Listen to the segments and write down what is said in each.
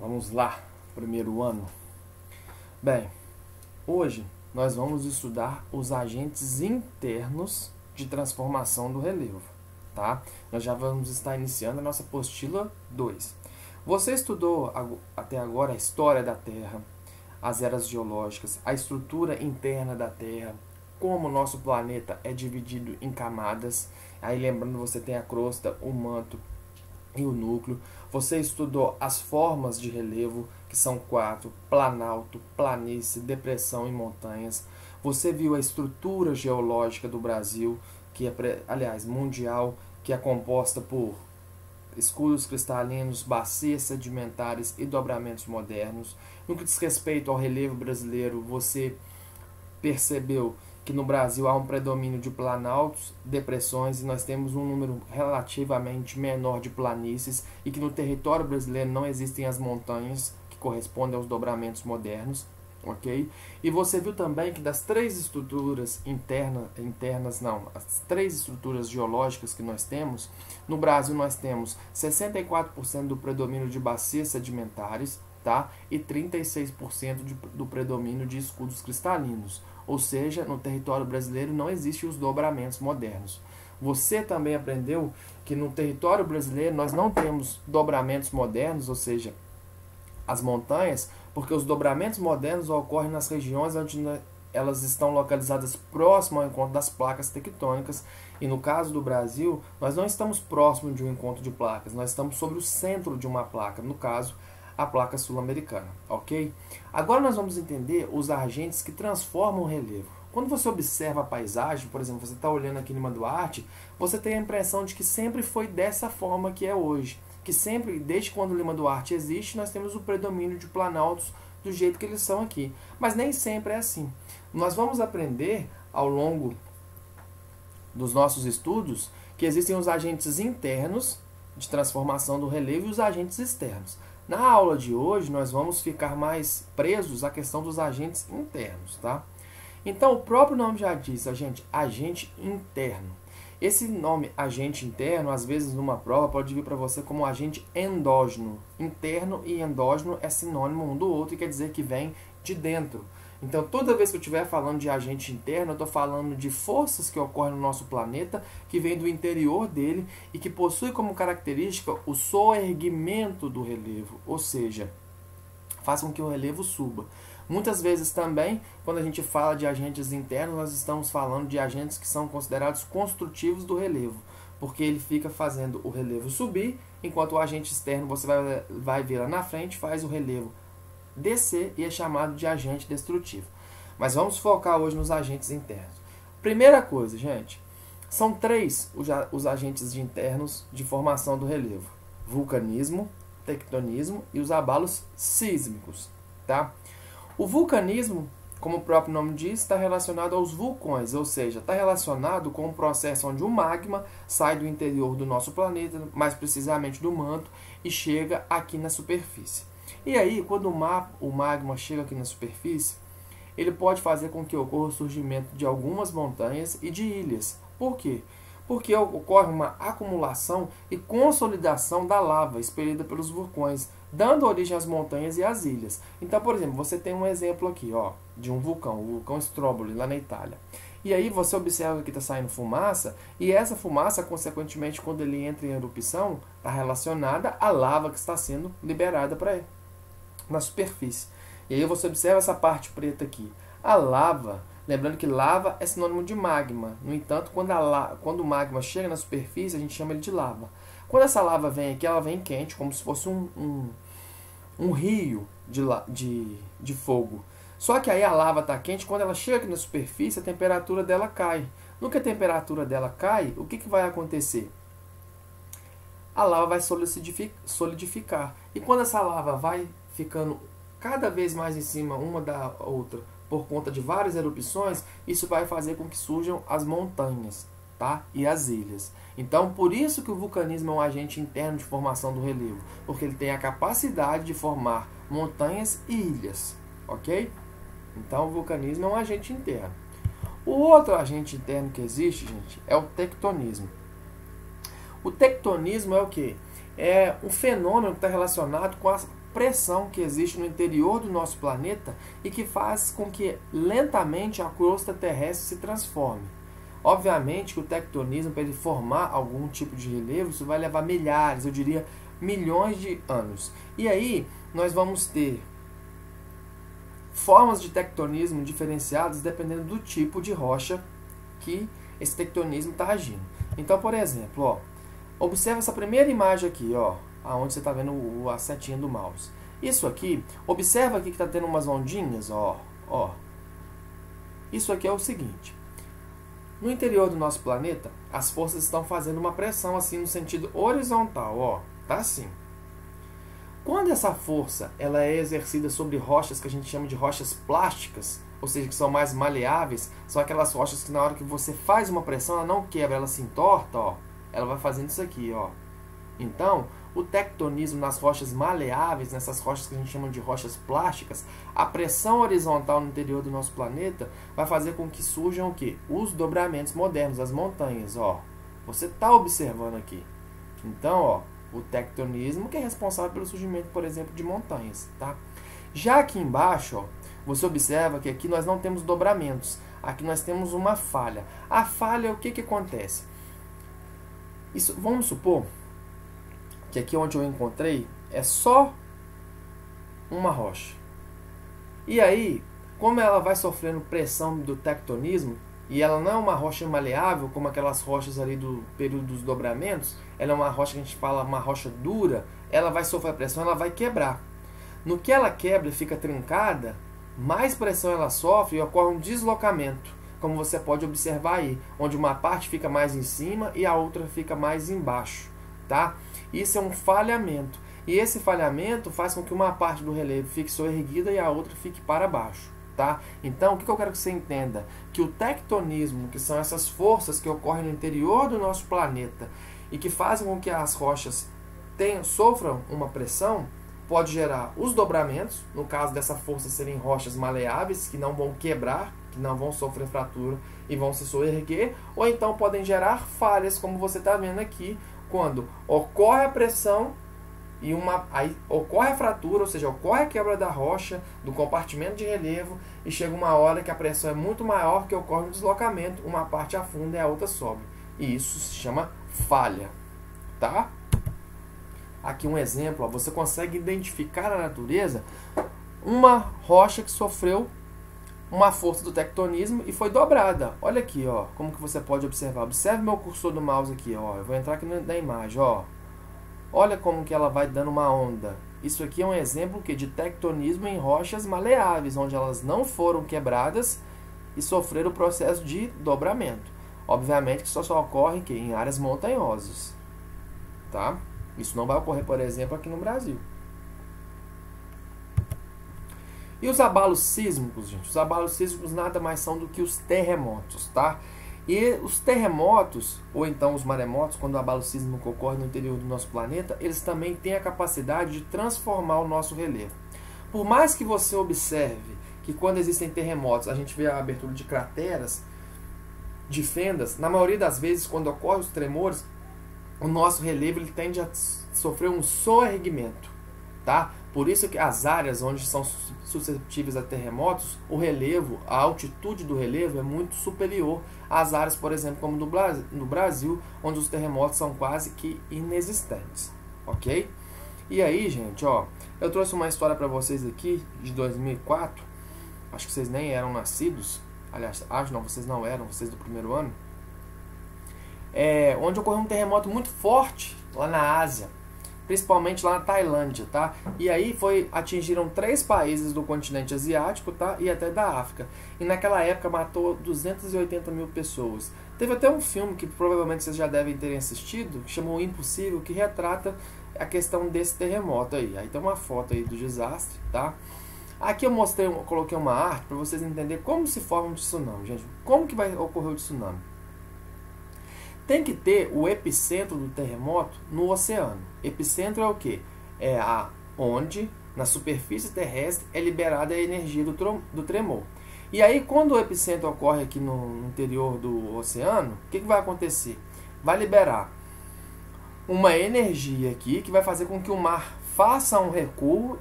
Vamos lá, primeiro ano. Bem, hoje nós vamos estudar os agentes internos de transformação do relevo, tá? Nós já vamos estar iniciando a nossa apostila 2. Você estudou até agora a história da Terra, as eras geológicas, a estrutura interna da Terra, como o nosso planeta é dividido em camadas. Aí lembrando, você tem a crosta, o manto e o núcleo. Você estudou as formas de relevo, que são 4: planalto, planície, depressão e montanhas. Você viu a estrutura geológica do Brasil, que é, aliás, mundial, que é composta por escudos cristalinos, bacias sedimentares e dobramentos modernos. No que diz respeito ao relevo brasileiro, você percebeu que no Brasil há um predomínio de planaltos, depressões, e nós temos um número relativamente menor de planícies, e que no território brasileiro não existem as montanhas, que correspondem aos dobramentos modernos, ok? E você viu também que das três estruturas as três estruturas geológicas que nós temos, no Brasil nós temos 64% do predomínio de bacias sedimentares, tá? E 36% do predomínio de escudos cristalinos. Ou seja, no território brasileiro não existem os dobramentos modernos. Você também aprendeu que no território brasileiro nós não temos dobramentos modernos, ou seja, as montanhas, porque os dobramentos modernos ocorrem nas regiões onde elas estão localizadas próximo ao encontro das placas tectônicas. E no caso do Brasil, nós não estamos próximo de um encontro de placas, nós estamos sobre o centro de uma placa, no caso, a placa sul-americana, ok? Agora nós vamos entender os agentes que transformam o relevo. Quando você observa a paisagem, por exemplo, você está olhando aqui em Lima Duarte, você tem a impressão de que sempre foi dessa forma que é hoje. Que sempre, desde quando Lima Duarte existe, nós temos o predomínio de planaltos do jeito que eles são aqui. Mas nem sempre é assim. Nós vamos aprender ao longo dos nossos estudos que existem os agentes internos de transformação do relevo e os agentes externos. Na aula de hoje, nós vamos ficar mais presos à questão dos agentes internos, tá? Então, o próprio nome já diz, agente interno. Esse nome, agente interno, às vezes numa prova, pode vir para você como agente endógeno. Interno e endógeno é sinônimo um do outro e quer dizer que vem de dentro. Então, toda vez que eu estiver falando de agente interno, eu estou falando de forças que ocorrem no nosso planeta, que vêm do interior dele e que possui como característica o soerguimento do relevo, ou seja, faz com que o relevo suba. Muitas vezes também, quando a gente fala de agentes internos, nós estamos falando de agentes que são considerados construtivos do relevo, porque ele fica fazendo o relevo subir, enquanto o agente externo, você vai ver lá na frente, faz o relevo descer e é chamado de agente destrutivo. Mas vamos focar hoje nos agentes internos. Primeira coisa, gente, são três os agentes internos de formação do relevo: vulcanismo, tectonismo e os abalos sísmicos, tá? O vulcanismo, como o próprio nome diz, está relacionado aos vulcões, ou seja, está relacionado com o processo onde o magma sai do interior do nosso planeta, mais precisamente do manto, e chega aqui na superfície. E aí, quando o magma chega aqui na superfície, ele pode fazer com que ocorra o surgimento de algumas montanhas e de ilhas. Por quê? Porque ocorre uma acumulação e consolidação da lava expelida pelos vulcões, dando origem às montanhas e às ilhas. Então, por exemplo, você tem um exemplo aqui, ó, de um vulcão, o vulcão Stromboli, lá na Itália. E aí você observa que está saindo fumaça, e essa fumaça, consequentemente, quando ele entra em erupção, está relacionada à lava que está sendo liberada para ele na superfície. E aí você observa essa parte preta aqui. A lava, lembrando que lava é sinônimo de magma. No entanto, quando o magma chega na superfície, a gente chama ele de lava. Quando essa lava vem aqui, ela vem quente, como se fosse um rio de fogo. Só que aí a lava está quente, quando ela chega aqui na superfície, a temperatura dela cai. No que a temperatura dela cai, o que vai acontecer? A lava vai solidificar. E quando essa lava vai ficando cada vez mais em cima uma da outra por conta de várias erupções, isso vai fazer com que surjam as montanhas, tá? E as ilhas. Então, por isso que o vulcanismo é um agente interno de formação do relevo, porque ele tem a capacidade de formar montanhas e ilhas, ok? Então, o vulcanismo é um agente interno. O outro agente interno que existe, gente, é o tectonismo. O tectonismo é o quê? É um fenômeno que está relacionado com pressão que existe no interior do nosso planeta e que faz com que lentamente a crosta terrestre se transforme. Obviamente que o tectonismo, para ele formar algum tipo de relevo, isso vai levar milhares, eu diria milhões de anos. E aí nós vamos ter formas de tectonismo diferenciadas dependendo do tipo de rocha que esse tectonismo está agindo. Então, por exemplo, ó, observa essa primeira imagem aqui, ó, aonde você está vendo a setinha do mouse. Isso aqui, observa aqui que está tendo umas ondinhas, ó. Isso aqui é o seguinte. No interior do nosso planeta, as forças estão fazendo uma pressão assim no sentido horizontal, ó. Tá assim. Quando essa força ela é exercida sobre rochas que a gente chama de rochas plásticas, ou seja, que são mais maleáveis, são aquelas rochas que na hora que você faz uma pressão, ela não quebra, ela se entorta, ó. Ela vai fazendo isso aqui, ó. Então, o tectonismo nas rochas maleáveis, nessas rochas que a gente chama de rochas plásticas, a pressão horizontal no interior do nosso planeta vai fazer com que surjam o quê? Os dobramentos modernos, as montanhas, ó. Você está observando aqui. Então, ó, o tectonismo que é responsável pelo surgimento, por exemplo, de montanhas, tá? Já aqui embaixo, ó, você observa que aqui nós não temos dobramentos. Aqui nós temos uma falha. A falha, o que que acontece? Isso, vamos supor que aqui onde eu encontrei é só uma rocha. E aí, como ela vai sofrendo pressão do tectonismo, e ela não é uma rocha maleável, como aquelas rochas ali do período dos dobramentos, ela é uma rocha que a gente fala, uma rocha dura, ela vai sofrer pressão, ela vai quebrar. No que ela quebra e fica trincada, mais pressão ela sofre e ocorre um deslocamento, como você pode observar aí, onde uma parte fica mais em cima e a outra fica mais embaixo, tá? Isso é um falhamento, e esse falhamento faz com que uma parte do relevo fique soerguida e a outra fique para baixo, tá? Então, o que eu quero que você entenda? Que o tectonismo, que são essas forças que ocorrem no interior do nosso planeta e que fazem com que as rochas sofram uma pressão, pode gerar os dobramentos, no caso dessa força serem rochas maleáveis, que não vão quebrar, que não vão sofrer fratura e vão se soerguer, ou então podem gerar falhas, como você está vendo aqui, quando ocorre a pressão e aí ocorre a fratura, ou seja, ocorre a quebra da rocha, do compartimento de relevo, e chega uma hora que a pressão é muito maior, que ocorre um deslocamento, uma parte afunda e a outra sobe. E isso se chama falha, tá? Aqui um exemplo, ó, você consegue identificar na natureza uma rocha que sofreu uma força do tectonismo e foi dobrada. Olha aqui, ó, como que você pode observar. Observe meu cursor do mouse aqui, ó. Eu vou entrar aqui na imagem, ó. Olha como que ela vai dando uma onda. Isso aqui é um exemplo de tectonismo em rochas maleáveis, onde elas não foram quebradas e sofreram o processo de dobramento. Obviamente que isso só ocorre em áreas montanhosas, tá? Isso não vai ocorrer, por exemplo, aqui no Brasil. E os abalos sísmicos, gente? Os abalos sísmicos nada mais são do que os terremotos, tá? E os terremotos, ou então os maremotos, quando o abalo sísmico ocorre no interior do nosso planeta, eles também têm a capacidade de transformar o nosso relevo. Por mais que você observe que quando existem terremotos, a gente vê a abertura de crateras, de fendas, na maioria das vezes, quando ocorrem os tremores, o nosso relevo ele tende a sofrer um soerguimento, tá? Por isso que as áreas onde são suscetíveis a terremotos, o relevo, a altitude do relevo é muito superior às áreas, por exemplo, como no Brasil, onde os terremotos são quase que inexistentes, ok? E aí, gente, ó, eu trouxe uma história para vocês aqui de 2004, acho que vocês nem eram nascidos, aliás, não, vocês não eram, vocês do primeiro ano, onde ocorreu um terremoto muito forte lá na Ásia, principalmente lá na Tailândia, tá? E aí atingiram 3 países do continente asiático, tá? E até da África. E naquela época matou 280 mil pessoas. Teve até um filme que provavelmente vocês já devem ter assistido, que chamou O Impossível, que retrata a questão desse terremoto aí. Aí tem uma foto aí do desastre, tá? Aqui eu coloquei uma arte para vocês entenderem como se forma um tsunami, gente. Como que vai ocorrer o tsunami? Tem que ter o epicentro do terremoto no oceano. Epicentro é o quê? É onde, na superfície terrestre, é liberada a energia do tremor. E aí, quando o epicentro ocorre aqui no interior do oceano, o que vai acontecer? Vai liberar uma energia aqui que vai fazer com que o mar faça um recuo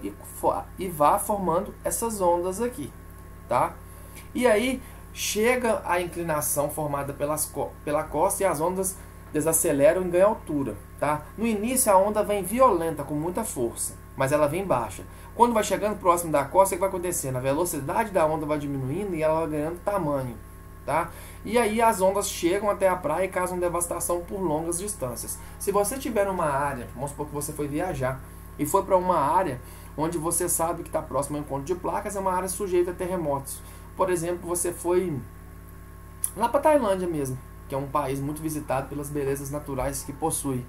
e vá formando essas ondas aqui, tá? E aí chega a inclinação formada pela costa e as ondas desaceleram e ganham altura, tá? No início a onda vem violenta, com muita força, mas ela vem baixa. Quando vai chegando próximo da costa, o que vai acontecendo? A velocidade da onda vai diminuindo e ela vai ganhando tamanho, tá? E aí as ondas chegam até a praia e causam devastação por longas distâncias. Se você tiver uma área, vamos supor que você foi viajar e foi para uma área onde você sabe que está próximo ao encontro de placas, é uma área sujeita a terremotos. Por exemplo, você foi lá para Tailândia mesmo, que é um país muito visitado pelas belezas naturais que possui.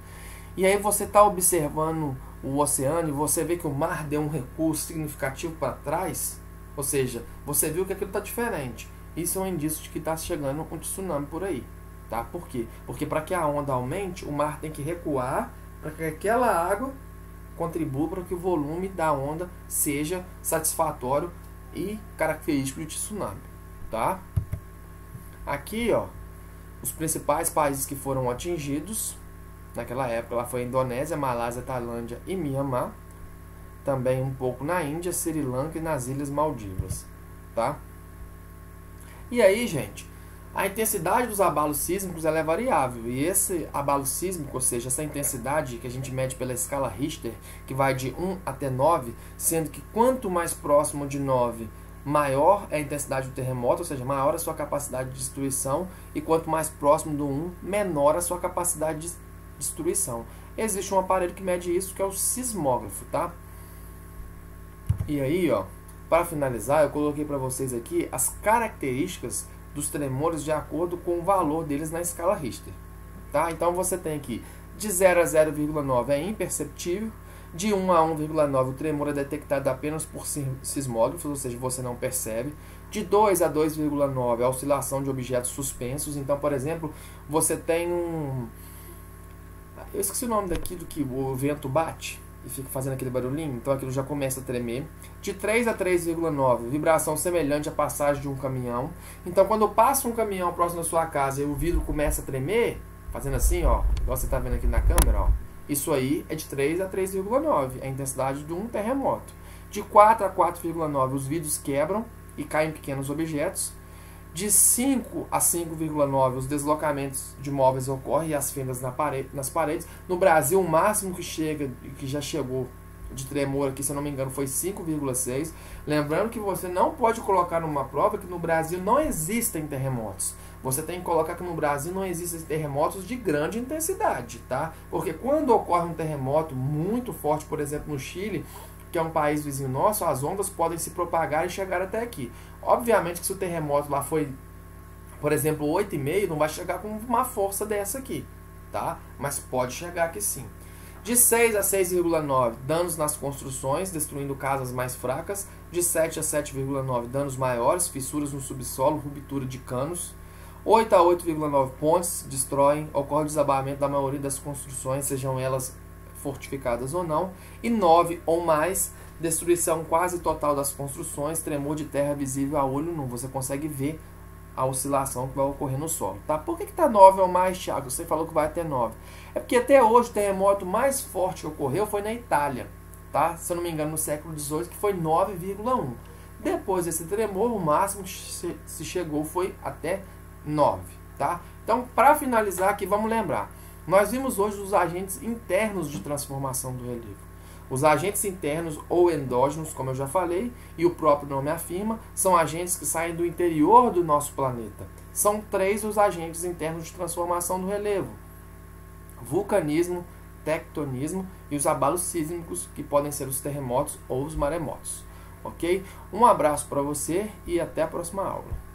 E aí você está observando o oceano e você vê que o mar deu um recuo significativo para trás, ou seja, você viu que aquilo está diferente. Isso é um indício de que está chegando um tsunami por aí, tá? Por quê? Porque para que a onda aumente, o mar tem que recuar para que aquela água contribua para que o volume da onda seja satisfatório e característico de tsunami, tá? Aqui, ó, os principais países que foram atingidos naquela época, lá foi a Indonésia, Malásia, Tailândia e Mianmar. Também um pouco na Índia, Sri Lanka e nas Ilhas Maldivas, tá? E aí, gente, a intensidade dos abalos sísmicos ela é variável. E esse abalo sísmico, ou seja, essa intensidade que a gente mede pela escala Richter, que vai de 1 até 9, sendo que quanto mais próximo de 9, maior é a intensidade do terremoto, ou seja, maior a sua capacidade de destruição, e quanto mais próximo do 1, menor a sua capacidade de destruição. Existe um aparelho que mede isso, que é o sismógrafo, tá? E aí, ó, para finalizar, eu coloquei para vocês aqui as características dos tremores de acordo com o valor deles na escala Richter, tá? Então você tem aqui de 0 a 0,9 é imperceptível, de 1 a 1,9 o tremor é detectado apenas por sismógrafos, ou seja, você não percebe. De 2 a 2,9 a oscilação de objetos suspensos. Então, por exemplo, você tem um... eu esqueci o nome daquilo que o vento bate e fica fazendo aquele barulhinho, então aquilo já começa a tremer. De 3 a 3,9, vibração semelhante à passagem de um caminhão. Então, quando passa um caminhão próximo da sua casa e o vidro começa a tremer, fazendo assim, ó, igual você está vendo aqui na câmera, ó, isso aí é de 3 a 3,9, é a intensidade de um terremoto. De 4 a 4,9, os vidros quebram e caem pequenos objetos. De 5 a 5,9, os deslocamentos de móveis ocorrem e as fendas nas paredes. No Brasil, o máximo que já chegou de tremor aqui, se eu não me engano, foi 5,6. Lembrando que você não pode colocar numa prova que no Brasil não existem terremotos. Você tem que colocar que no Brasil não existem terremotos de grande intensidade, tá? Porque quando ocorre um terremoto muito forte, por exemplo, no Chile, que é um país vizinho nosso, as ondas podem se propagar e chegar até aqui. Obviamente que se o terremoto lá foi, por exemplo, 8,5, não vai chegar com uma força dessa aqui, tá? Mas pode chegar aqui sim. De 6 a 6,9, danos nas construções, destruindo casas mais fracas. De 7 a 7,9, danos maiores, fissuras no subsolo, ruptura de canos. 8 a 8,9, pontes destroem, ocorre desabamento da maioria das construções, sejam elas fortificadas ou não. E 9 ou mais, destruição quase total das construções, tremor de terra visível a olho nu. Você consegue ver a oscilação que vai ocorrer no solo, tá? Por que está 9 ou mais, Thiago? Você falou que vai até 9. É porque até hoje o terremoto mais forte que ocorreu foi na Itália, tá? Se eu não me engano, no século XVIII, que foi 9,1. Depois desse tremor, o máximo que se chegou foi até 9, tá? Então, para finalizar aqui, vamos lembrar. Nós vimos hoje os agentes internos de transformação do relevo. Os agentes internos ou endógenos, como eu já falei, e o próprio nome afirma, são agentes que saem do interior do nosso planeta. São 3 os agentes internos de transformação do relevo: vulcanismo, tectonismo e os abalos sísmicos, que podem ser os terremotos ou os maremotos. Ok? Um abraço para você e até a próxima aula.